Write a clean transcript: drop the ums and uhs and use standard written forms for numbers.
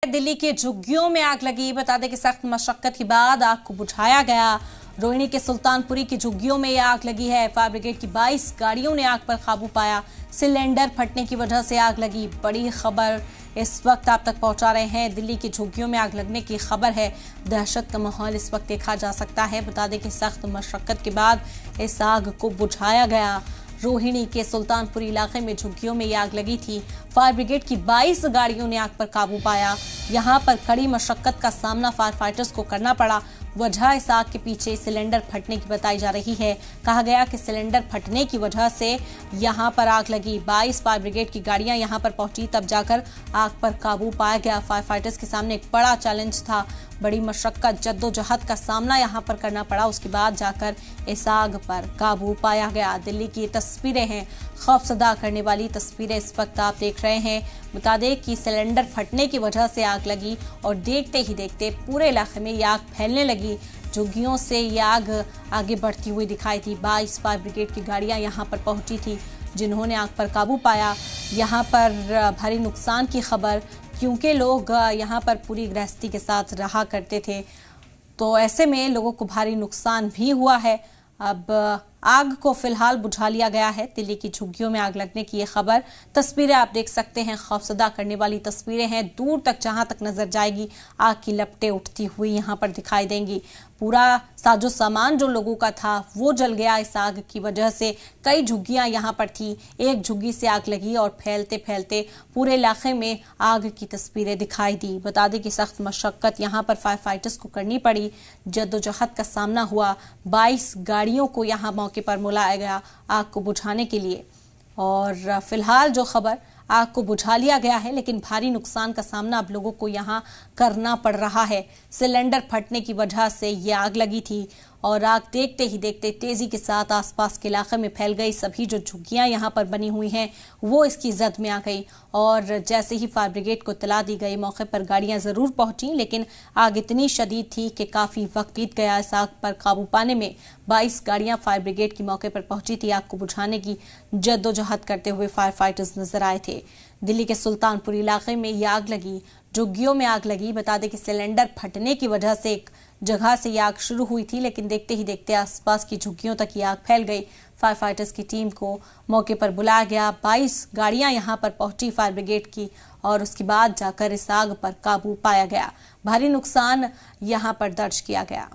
दिल्ली के झुग्गियों में आग लगी। बता दें कि सख्त मशक्कत के बाद आग को बुझाया गया। रोहिणी के सुल्तानपुरी की झुग्गियों में यह आग लगी है। फायर ब्रिगेड की 22 गाड़ियों ने आग पर काबू पाया। सिलेंडर फटने की वजह से आग लगी। बड़ी खबर इस वक्त आप तक पहुंचा रहे हैं। दिल्ली की झुग्गियों में आग लगने की खबर है। दहशत का माहौल इस वक्त देखा जा सकता है। बता दें कि सख्त मशक्कत के बाद इस आग को बुझाया गया। रोहिणी के सुल्तानपुरी इलाके में झुग्गियों में आग लगी थी। फायर ब्रिगेड की 22 गाड़ियों ने आग पर काबू पाया। यहां पर कड़ी मशक्कत का सामना फायर फाइटर्स को करना पड़ा। वजह इस आग के पीछे सिलेंडर फटने की बताई जा रही है। कहा गया कि सिलेंडर फटने की वजह से यहां पर आग लगी। 22 फायर ब्रिगेड की गाड़ियां यहां पर पहुंची, तब जाकर आग पर काबू पाया गया। फायर फाइटर्स के सामने एक बड़ा चैलेंज था। बड़ी मशक्कत जद्दोजहद का सामना यहां पर करना पड़ा। उसके बाद जाकर इस आग पर काबू पाया गया। दिल्ली की तस्वीरें हैं, खौफजदा करने वाली तस्वीरें इस वक्त आप देख रहे हैं। बता दें कि सिलेंडर फटने की वजह से आग लगी और देखते ही देखते पूरे इलाके में ये आग फैलने लगी। झुग्गियों से ये आग आगे बढ़ती हुई दिखाई दी। 22 फायर ब्रिगेड की गाड़ियां यहां पर पहुंची थी, जिन्होंने आग पर काबू पाया। यहां पर भारी नुकसान की खबर, क्योंकि लोग यहाँ पर पूरी गृहस्थी के साथ रहा करते थे, तो ऐसे में लोगों को भारी नुकसान भी हुआ है। अब आग को फिलहाल बुझा लिया गया है। दिल्ली की झुग्गियों में आग लगने की ये खबर, तस्वीरें आप देख सकते हैं, खौफजदा करने वाली तस्वीरें हैं। दूर तक जहां तक नजर जाएगी आग की लपटें उठती हुई यहां पर दिखाई देंगी। पूरा साजो सामान जो लोगों का था वो जल गया इस आग की वजह से। कई झुग्गियां यहां पर थी, एक झुग्गी से आग लगी और फैलते फैलते पूरे इलाके में आग की तस्वीरें दिखाई दी। बता दें कि सख्त मशक्कत यहां पर फायर फाइटर्स को करनी पड़ी। जद्दोजहद का सामना हुआ। 22 गाड़ियों को यहां मौके पर बुलाया गया आग को बुझाने के लिए। और फिलहाल जो खबर, आग को बुझा लिया गया है, लेकिन भारी नुकसान का सामना अब लोगों को यहां करना पड़ रहा है। सिलेंडर फटने की वजह से ये आग लगी थी और आग देखते ही देखते तेजी के साथ आसपास के इलाके में फैल गई। सभी जो झुग्गियां यहां पर बनी हुई हैं वो इसकी जद में आ गई और जैसे ही फायर ब्रिगेड को इत्तला दी गई, मौके पर गाड़ियां जरूर पहुंची, लेकिन आग इतनी शदीद थी कि काफी वक्त बीत गया इस आग पर काबू पाने में। 22 गाड़ियां फायर ब्रिगेड की मौके पर पहुंची थी। आग को बुझाने की जद्दोजहद करते हुए फायर फाइटर्स नजर आए थे। दिल्ली के सुल्तानपुरी इलाके में ये आग लगी, झुग्गियों में आग लगी। बता दें कि सिलेंडर फटने की वजह से एक जगह से ये आग शुरू हुई थी, लेकिन देखते ही देखते आसपास की झुग्गियों तक ये आग फैल गई। फायर फाइटर्स की टीम को मौके पर बुलाया गया। 22 गाड़ियां यहां पर पहुंची फायर ब्रिगेड की और उसके बाद जाकर इस आग पर काबू पाया गया। भारी नुकसान यहां पर दर्ज किया गया।